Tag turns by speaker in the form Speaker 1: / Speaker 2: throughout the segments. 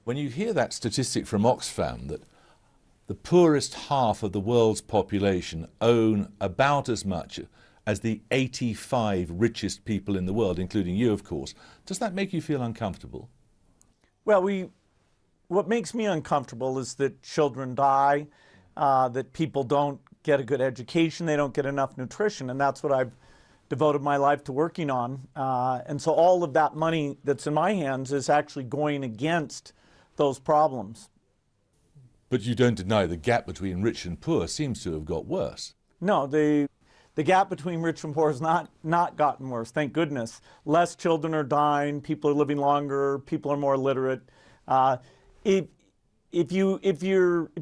Speaker 1: When you hear that statistic from Oxfam that the poorest half of the world's population own about as much as the 85 richest people in the world, including you, of course, does that make you feel uncomfortable?
Speaker 2: Well, what makes me uncomfortable is that children die, that people don't get a good education, they don't get enough nutrition, and that's what I've devoted my life to working on. And so all of that money that's in my hands is actually going against those problems.
Speaker 1: But you don't deny the gap between rich and poor seems to have got worse.
Speaker 2: No, the gap between rich and poor has not gotten worse, thank goodness. Less children are dying, people are living longer, people are more literate. If you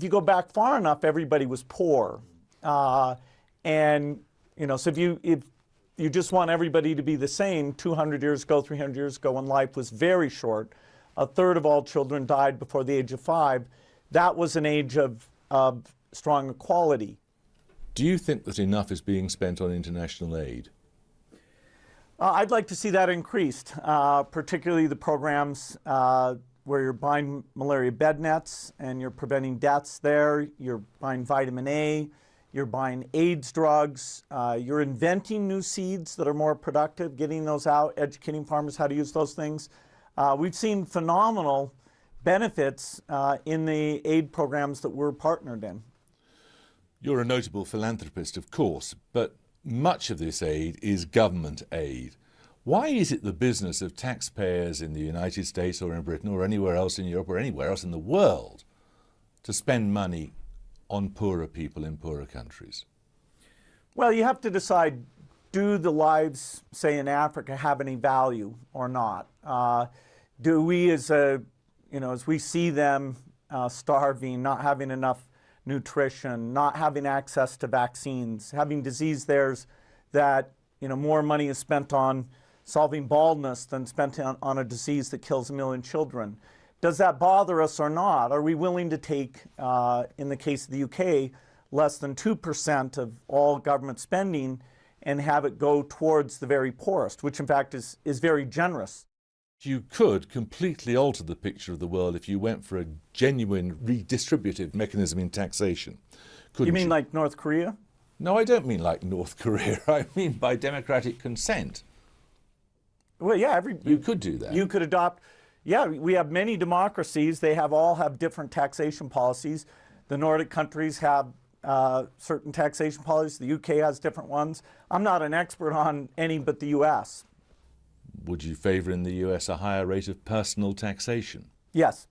Speaker 2: go back far enough, everybody was poor. And so if you just want everybody to be the same, 200 years ago, 300 years ago, when life was very short, a third of all children died before the age of 5. That was an age of strong equality.
Speaker 1: Do you think that enough is being spent on international aid?
Speaker 2: I'd like to see that increased, particularly the programs where you're buying malaria bed nets and you're preventing deaths there, you're buying vitamin A, you're buying AIDS drugs, you're inventing new seeds that are more productive, getting those out, educating farmers how to use those things. We've seen phenomenal benefits in the aid programs that we're partnered in.
Speaker 1: You're a notable philanthropist, of course, but much of this aid is government aid. Why is it the business of taxpayers in the United States or in Britain or anywhere else in Europe or anywhere else in the world to spend money on poorer people in poorer countries?
Speaker 2: Well, you have to decide, do the lives, say, in Africa have any value or not? Do we, as we see them starving, not having enough nutrition, not having access to vaccines, having disease there that more money is spent on solving baldness than spent on a disease that kills 1 million children. Does that bother us or not? Are we willing to take, in the case of the UK, less than 2% of all government spending and have it go towards the very poorest, which in fact is very generous?
Speaker 1: You could completely alter the picture of the world if you went for a genuine redistributive mechanism in taxation, couldn't you?
Speaker 2: You mean like North Korea?
Speaker 1: No, I don't mean like North Korea. I mean by democratic consent.
Speaker 2: Well, yeah,
Speaker 1: you could do that.
Speaker 2: You could adopt. Yeah, we have many democracies. They all have different taxation policies. The Nordic countries have certain taxation policies. The UK has different ones. I'm not an expert on any but the US.
Speaker 1: Would you favor in the US a higher rate of personal taxation?
Speaker 2: Yes.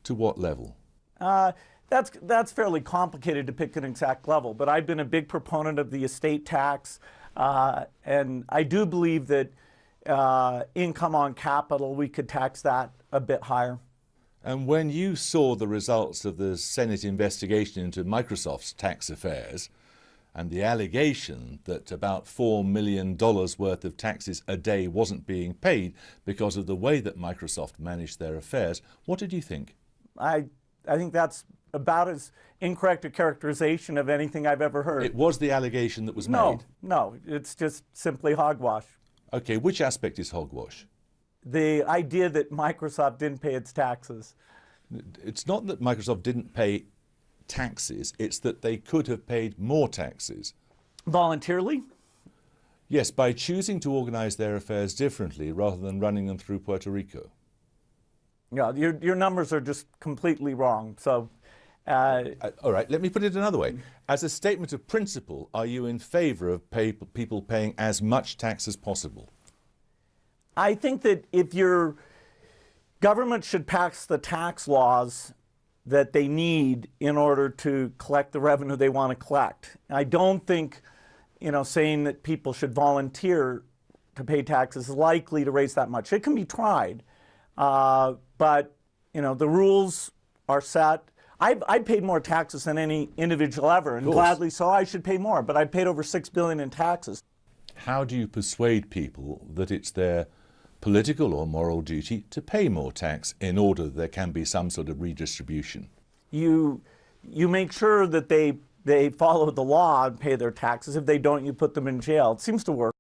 Speaker 1: To what level?
Speaker 2: That's fairly complicated to pick an exact level, but I've been a big proponent of the estate tax, and I do believe that income on capital, we could tax that a bit higher.
Speaker 1: And when you saw the results of the Senate investigation into Microsoft's tax affairs and the allegation that about $4 million worth of taxes a day wasn't being paid because of the way that Microsoft managed their affairs, what did you think?
Speaker 2: I think that's about as incorrect a characterization of anything I've ever heard.
Speaker 1: It was the allegation that was made?
Speaker 2: No, it's just simply hogwash.
Speaker 1: Okay, which aspect is hogwash?
Speaker 2: The idea that Microsoft didn't pay its taxes.
Speaker 1: It's not that Microsoft didn't pay taxes, it's that they could have paid more taxes.
Speaker 2: Voluntarily?
Speaker 1: Yes, by choosing to organize their affairs differently rather than running them through Puerto Rico.
Speaker 2: Yeah, your numbers are just completely wrong. So,
Speaker 1: all right, let me put it another way. As a statement of principle, are you in favor of people paying as much tax as possible?
Speaker 2: I think that if your government should pass the tax laws that they need in order to collect the revenue they want to collect. I don't think, saying that people should volunteer to pay taxes is likely to raise that much. It can be tried, but the rules are set. I've paid more taxes than any individual ever, and gladly so. I should pay more, but I've paid over $6 billion in taxes.
Speaker 1: How do you persuade people that it's their political or moral duty to pay more tax in order that there can be some sort of redistribution?
Speaker 2: You make sure that they follow the law and pay their taxes. If they don't, you put them in jail. It seems to work.